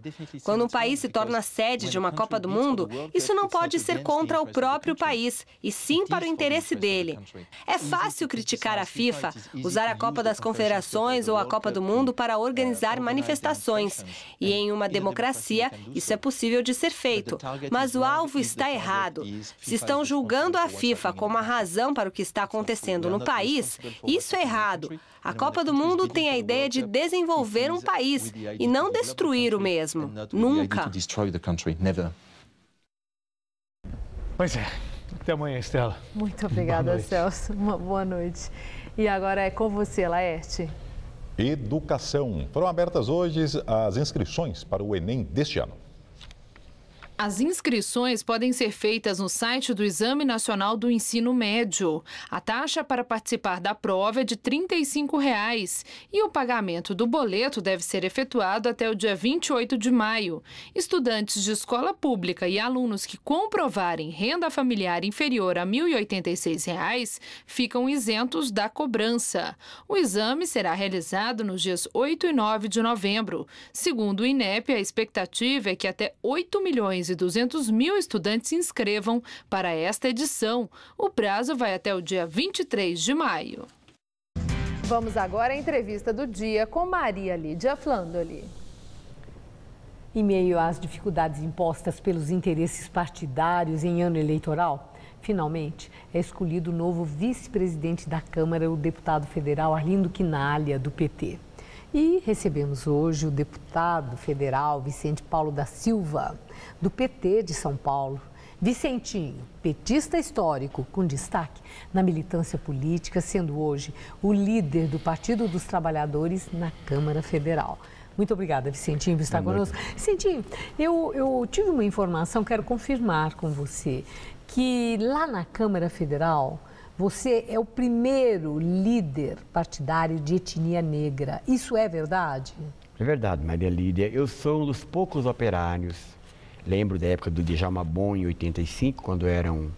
Quando um país se torna sede de uma Copa do Mundo, isso não pode ser contra o próprio país, e sim para o interesse dele. É fácil criticar a FIFA, usar a Copa das Confederações ou a Copa do Mundo para organizar manifestações. E em uma democracia, isso é possível de ser feito. Mas o alvo está errado. Se estão julgando a FIFA como a razão para o que está acontecendo no país, isso é errado. A Copa do Mundo tem a ideia de desenvolver um país e não destruir o mesmo. Nunca. Pois é. Até amanhã, Estela. Muito obrigada, Celso. Uma boa noite. E agora é com você, Laerte. Educação. Foram abertas hoje as inscrições para o Enem deste ano. As inscrições podem ser feitas no site do Exame Nacional do Ensino Médio. A taxa para participar da prova é de R$ 35 e o pagamento do boleto deve ser efetuado até o dia 28 de maio. Estudantes de escola pública e alunos que comprovarem renda familiar inferior a R$ 1.086 ficam isentos da cobrança. O exame será realizado nos dias 8 e 9 de novembro. Segundo o INEP, a expectativa é que até 8.200.000 estudantes se inscrevam para esta edição. O prazo vai até o dia 23 de maio. Vamos agora à entrevista do dia com Maria Lídia Flandoli. Em meio às dificuldades impostas pelos interesses partidários em ano eleitoral, finalmente é escolhido o novo vice-presidente da Câmara, o deputado federal Arlindo Quinalha, do PT. E recebemos hoje o deputado federal Vicente Paulo da Silva, do PT de São Paulo. Vicentinho, petista histórico, com destaque na militância política, sendo hoje o líder do Partido dos Trabalhadores na Câmara Federal. Muito obrigada, Vicentinho, por estar conosco. Vicentinho, eu tive uma informação, quero confirmar com você, que lá na Câmara Federal você é o primeiro líder partidário de etnia negra. Isso é verdade? É verdade, Maria Lídia. Eu sou um dos poucos operários. Lembro da época do Djalma Bom, em 85, quando eram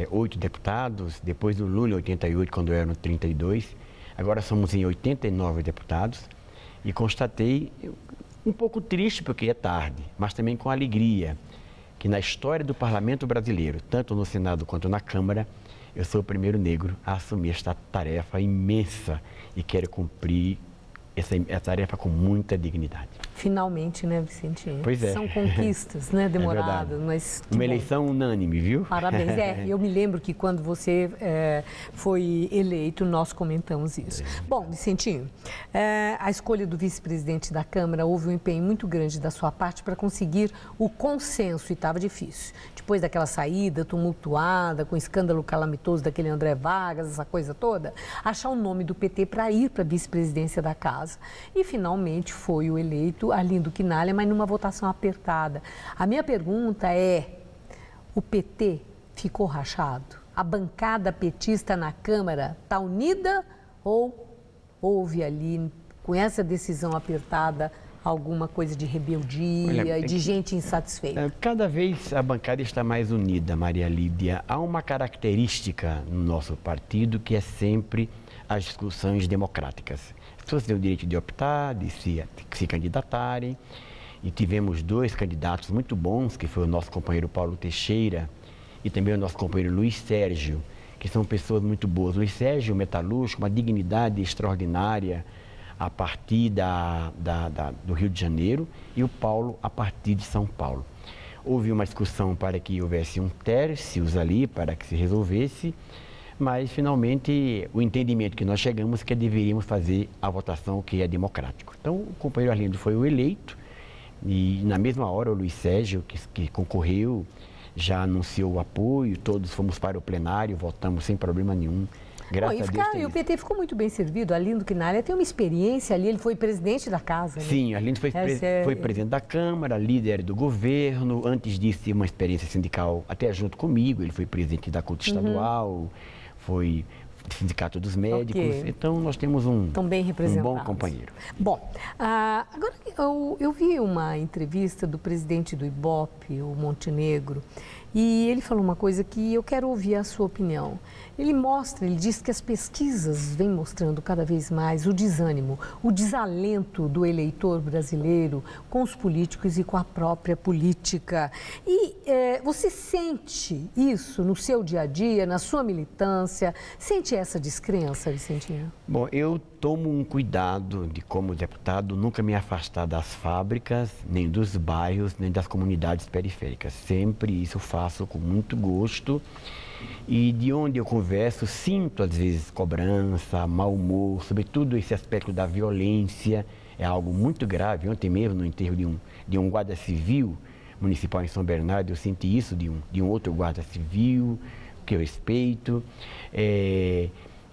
8 deputados. Depois do Lula, em 88, quando eram 32. Agora somos em 89 deputados. E constatei, um pouco triste porque é tarde, mas também com alegria, que na história do parlamento brasileiro, tanto no Senado quanto na Câmara, eu sou o primeiro negro a assumir esta tarefa imensa e quero cumprir essa tarefa com muita dignidade. Finalmente, né, Vicentinho? Pois é. São conquistas, né, demoradas, mas... Uma eleição unânime, viu? Parabéns. Eu me lembro que quando você foi eleito, nós comentamos isso. Bom, Vicentinho, a escolha do vice-presidente da Câmara, houve um empenho muito grande da sua parte para conseguir o consenso e estava difícil. Depois daquela saída tumultuada, com o escândalo calamitoso daquele André Vargas, essa coisa toda, achar o nome do PT para ir para a vice-presidência da casa. E finalmente foi o eleito Arlindo Quinalha, mas numa votação apertada. A minha pergunta é, o PT ficou rachado? A bancada petista na Câmara está unida ou houve ali, com essa decisão apertada, alguma coisa de rebeldia e de gente insatisfeita? Cada vez a bancada está mais unida, Maria Lídia. Há uma característica no nosso partido que é sempre as discussões democráticas. pessoas têm o direito de optar, de se candidatarem. E tivemos 2 candidatos muito bons, que foi o nosso companheiro Paulo Teixeira e também o nosso companheiro Luiz Sérgio, que são pessoas muito boas. Luiz Sérgio, metalúrgico, uma dignidade extraordinária a partir do Rio de Janeiro, e o Paulo a partir de São Paulo. Houve uma discussão para que houvesse um tercios ali, para que se resolvesse, mas finalmente o entendimento que nós chegamos é que deveríamos fazer a votação que é democrático. Então o companheiro Arlindo foi o eleito, e na mesma hora o Luiz Sérgio, que concorreu, já anunciou o apoio, todos fomos para o plenário, votamos sem problema nenhum. Graças a Deus. E o PT ficou muito bem servido. Arlindo Quinalha tem uma experiência ali, ele foi presidente da casa. Né? Sim, Arlindo foi presidente da Câmara, líder do governo. Antes disso, teve uma experiência sindical até junto comigo. Ele foi presidente da CUT estadual, foi Sindicato dos Médicos. Okay. Então, nós temos um bom companheiro. Bom, agora eu vi uma entrevista do presidente do Ibope, o Montenegro, e ele falou uma coisa que eu quero ouvir a sua opinião. Ele diz que as pesquisas vêm mostrando cada vez mais o desânimo, o desalento do eleitor brasileiro com os políticos e com a própria política. E você sente isso no seu dia a dia, na sua militância? Sente essa descrença, Vicentinho? Bom, eu tomo um cuidado de, como deputado, nunca me afastar das fábricas, nem dos bairros, nem das comunidades periféricas. Sempre isso eu faço com muito gosto. E de onde eu converso, sinto às vezes cobrança, mau humor, sobretudo esse aspecto da violência. É algo muito grave. Ontem mesmo, no enterro de um guarda civil municipal em São Bernardo, eu senti isso de um outro guarda civil, que eu respeito.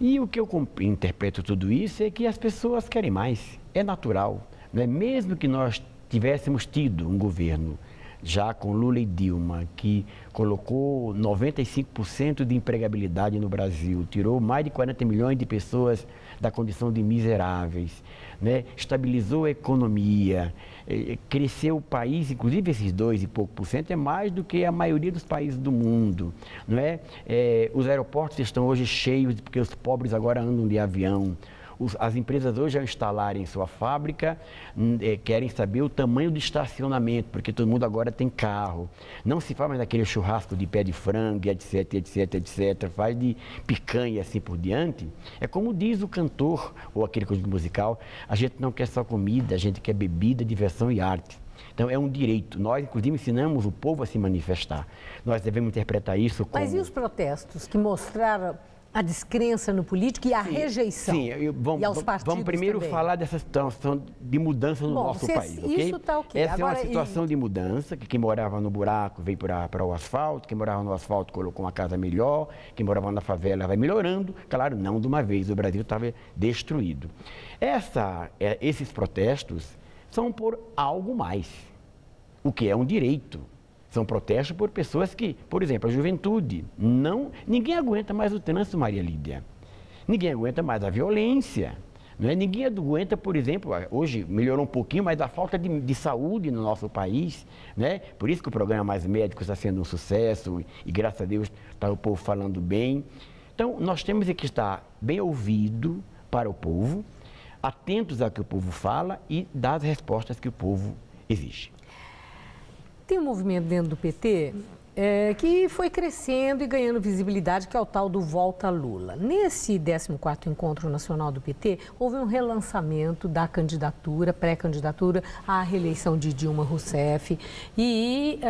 E o que eu interpreto tudo isso é que as pessoas querem mais. É natural. Né? Mesmo que nós tivéssemos tido um governo já com Lula e Dilma, que colocou 95% de empregabilidade no Brasil, tirou mais de 40 milhões de pessoas da condição de miseráveis, né? Estabilizou a economia, cresceu o país, inclusive esses 2 e pouco por cento é mais do que a maioria dos países do mundo, não é? Os aeroportos estão hoje cheios, porque os pobres agora andam de avião. As empresas hoje, ao instalarem sua fábrica, querem saber o tamanho do estacionamento, porque todo mundo agora tem carro. Não se faz mais daquele churrasco de pé de frango, etc, etc, etc. Faz de picanha e assim por diante. É como diz o cantor, ou aquele conjunto musical, a gente não quer só comida, a gente quer bebida, diversão e arte. Então, é um direito. Nós, inclusive, ensinamos o povo a se manifestar. Nós devemos interpretar isso como... Mas e os protestos que mostraram a descrença no político e a rejeição? Sim, vamos primeiro também falar dessa situação de mudança no nosso país, ok? Isso tá ok. Essa agora, é uma situação de mudança, que quem morava no buraco veio para o asfalto, quem morava no asfalto colocou uma casa melhor, quem morava na favela vai melhorando, claro, não de uma vez, o Brasil estava destruído. Esses protestos são por algo mais, o que é um direito. São protestos por pessoas que, por exemplo, a juventude, ninguém aguenta mais o trânsito, Maria Lídia. Ninguém aguenta mais a violência. Não é? Ninguém aguenta, por exemplo, hoje melhorou um pouquinho, mas a falta de saúde no nosso país. Né? Por isso que o programa Mais Médicos está sendo um sucesso e, graças a Deus, está o povo falando bem. Então, nós temos que estar bem ouvido para o povo, atentos ao que o povo fala e dar as respostas que o povo exige. Tem um movimento dentro do PT que foi crescendo e ganhando visibilidade, que é o tal do Volta Lula. Nesse 14º Encontro Nacional do PT, houve um relançamento da candidatura, pré-candidatura à reeleição de Dilma Rousseff e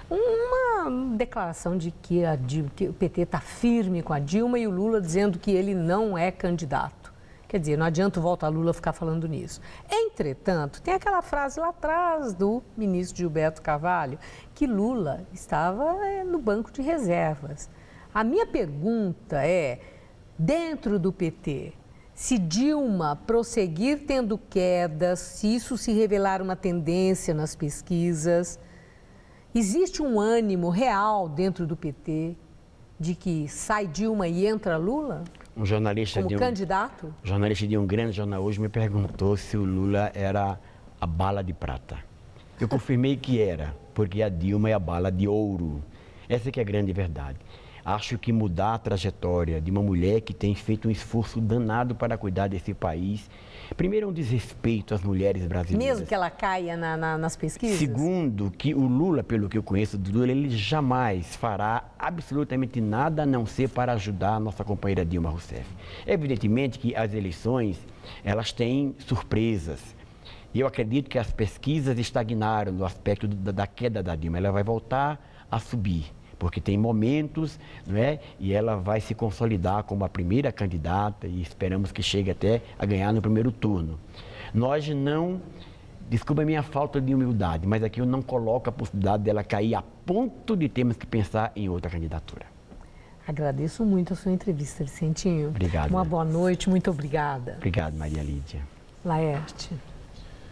uma declaração de que o PT está firme com a Dilma e o Lula dizendo que ele não é candidato. Quer dizer, não adianta o Volta Lula ficar falando nisso. Entretanto, tem aquela frase lá atrás do ministro Gilberto Carvalho, que Lula estava no banco de reservas. A minha pergunta é, dentro do PT, se Dilma prosseguir tendo quedas, se isso se revelar uma tendência nas pesquisas, existe um ânimo real dentro do PT de que sai Dilma e entra Lula? Um jornalista candidato? Um jornalista de um grande jornal hoje me perguntou se o Lula era a bala de prata. Eu confirmei que era, porque a Dilma é a bala de ouro. Essa que é a grande verdade. Acho que mudar a trajetória de uma mulher que tem feito um esforço danado para cuidar desse país, primeiro é um desrespeito às mulheres brasileiras. Mesmo que ela caia nas pesquisas? Segundo, que o Lula, pelo que eu conheço do Lula, ele jamais fará absolutamente nada a não ser para ajudar a nossa companheira Dilma Rousseff. Evidentemente que as eleições, elas têm surpresas. E eu acredito que as pesquisas estagnaram no aspecto da queda da Dilma. Ela vai voltar a subir, porque tem momentos, não é? E ela vai se consolidar como a primeira candidata e esperamos que chegue até a ganhar no primeiro turno. Nós não, desculpa a minha falta de humildade, mas aqui eu não coloco a possibilidade dela cair a ponto de termos que pensar em outra candidatura. Agradeço muito a sua entrevista, Vicentinho. Obrigado. Uma boa noite, muito obrigada. Obrigado, Maria Lídia. Laerte.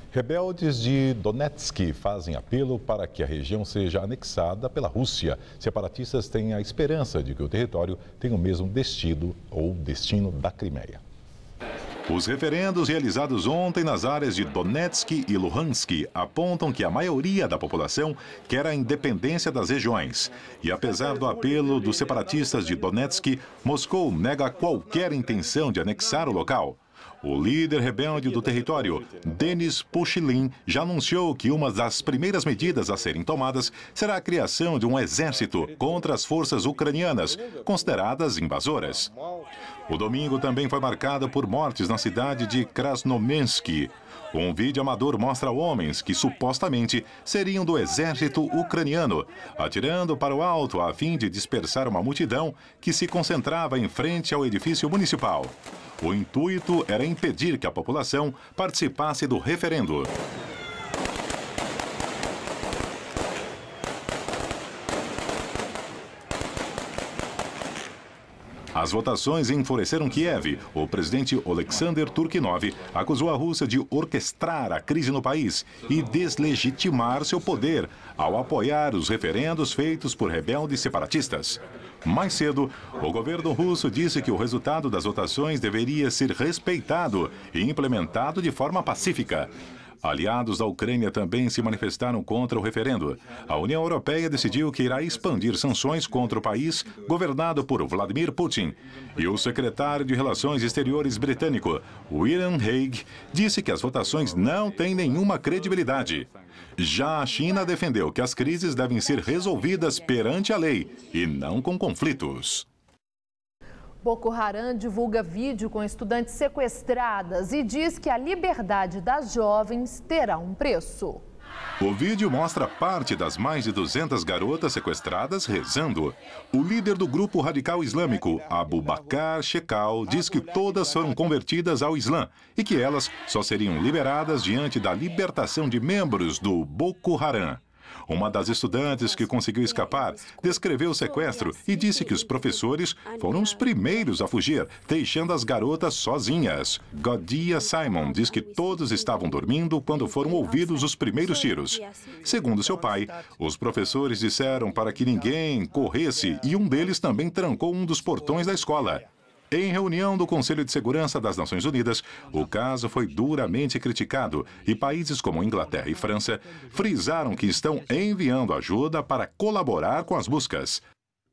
Rebeldes de Donetsk fazem apelo para que a região seja anexada pela Rússia. Separatistas têm a esperança de que o território tenha o mesmo destino ou destino da Crimeia. Os referendos realizados ontem nas áreas de Donetsk e Luhansk apontam que a maioria da população quer a independência das regiões. E apesar do apelo dos separatistas de Donetsk, Moscou nega qualquer intenção de anexar o local. O líder rebelde do território, Denis Pushilin, já anunciou que uma das primeiras medidas a serem tomadas será a criação de um exército contra as forças ucranianas, consideradas invasoras. O domingo também foi marcado por mortes na cidade de Krasnomensk. Um vídeo amador mostra homens que supostamente seriam do exército ucraniano, atirando para o alto a fim de dispersar uma multidão que se concentrava em frente ao edifício municipal. O intuito era impedir que a população participasse do referendo. As votações enfureceram Kiev. O presidente Alexander Turkhinov acusou a Rússia de orquestrar a crise no país e deslegitimar seu poder ao apoiar os referendos feitos por rebeldes separatistas. Mais cedo, o governo russo disse que o resultado das votações deveria ser respeitado e implementado de forma pacífica. Aliados da Ucrânia também se manifestaram contra o referendo. A União Europeia decidiu que irá expandir sanções contra o país governado por Vladimir Putin. E o secretário de Relações Exteriores britânico, William Hague, disse que as votações não têm nenhuma credibilidade. Já a China defendeu que as crises devem ser resolvidas perante a lei e não com conflitos. Boko Haram divulga vídeo com estudantes sequestradas e diz que a liberdade das jovens terá um preço. O vídeo mostra parte das mais de 200 garotas sequestradas rezando. O líder do grupo radical islâmico, Abu Bakr Shekau, diz que todas foram convertidas ao Islã e que elas só seriam liberadas diante da libertação de membros do Boko Haram. Uma das estudantes que conseguiu escapar descreveu o sequestro e disse que os professores foram os primeiros a fugir, deixando as garotas sozinhas. Godia Simon diz que todos estavam dormindo quando foram ouvidos os primeiros tiros. Segundo seu pai, os professores disseram para que ninguém corresse e um deles também trancou um dos portões da escola. Em reunião do Conselho de Segurança das Nações Unidas, o caso foi duramente criticado e países como Inglaterra e França frisaram que estão enviando ajuda para colaborar com as buscas.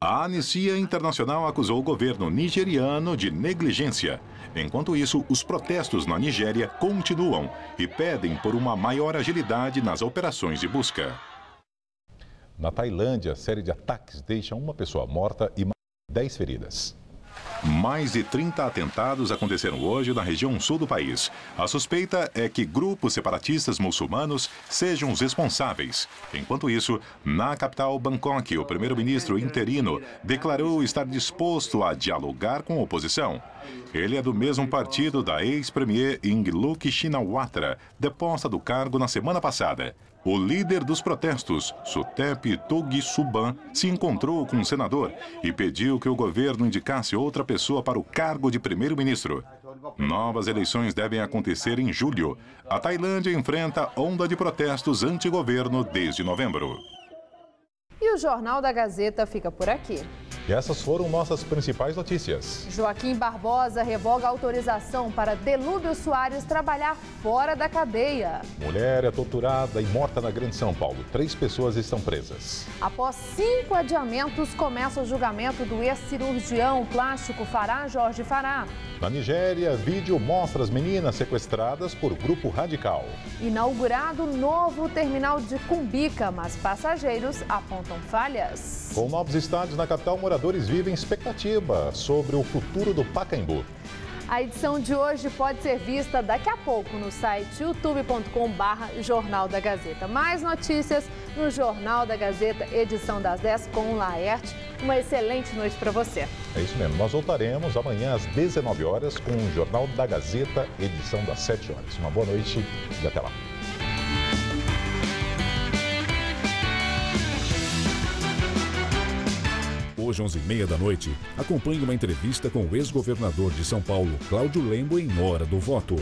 A Anistia Internacional acusou o governo nigeriano de negligência. Enquanto isso, os protestos na Nigéria continuam e pedem por uma maior agilidade nas operações de busca. Na Tailândia, a série de ataques deixa uma pessoa morta e 10 feridas. Mais de 30 atentados aconteceram hoje na região sul do país. A suspeita é que grupos separatistas muçulmanos sejam os responsáveis. Enquanto isso, na capital Bangkok, o primeiro-ministro interino declarou estar disposto a dialogar com a oposição. Ele é do mesmo partido da ex-premier Yingluck Shinawatra, deposta do cargo na semana passada. O líder dos protestos, Suthep Thaugsuban, se encontrou com um senador e pediu que o governo indicasse outra pessoa para o cargo de primeiro-ministro. Novas eleições devem acontecer em julho. A Tailândia enfrenta onda de protestos anti-governo desde novembro. E o Jornal da Gazeta fica por aqui. E essas foram nossas principais notícias. Joaquim Barbosa revoga a autorização para Delúbio Soares trabalhar fora da cadeia. Mulher é torturada e morta na Grande São Paulo. 3 pessoas estão presas. Após 5 adiamentos, começa o julgamento do ex-cirurgião plástico Fará Jorge Fará. Na Nigéria, vídeo mostra as meninas sequestradas por grupo radical. Inaugurado novo terminal de Cumbica, mas passageiros apontam falhas. Com novos estádios na capital, moradores vivem expectativa sobre o futuro do Pacaembu. A edição de hoje pode ser vista daqui a pouco no site youtube.com/Jornal da Gazeta. Mais notícias no Jornal da Gazeta, edição das 10 com o Laerte. Uma excelente noite para você. É isso mesmo. Nós voltaremos amanhã às 19 horas com o Jornal da Gazeta, edição das 7 horas. Uma boa noite e até lá. Hoje, 11h30 da noite, acompanhe uma entrevista com o ex-governador de São Paulo, Cláudio Lembo, em Hora do Voto.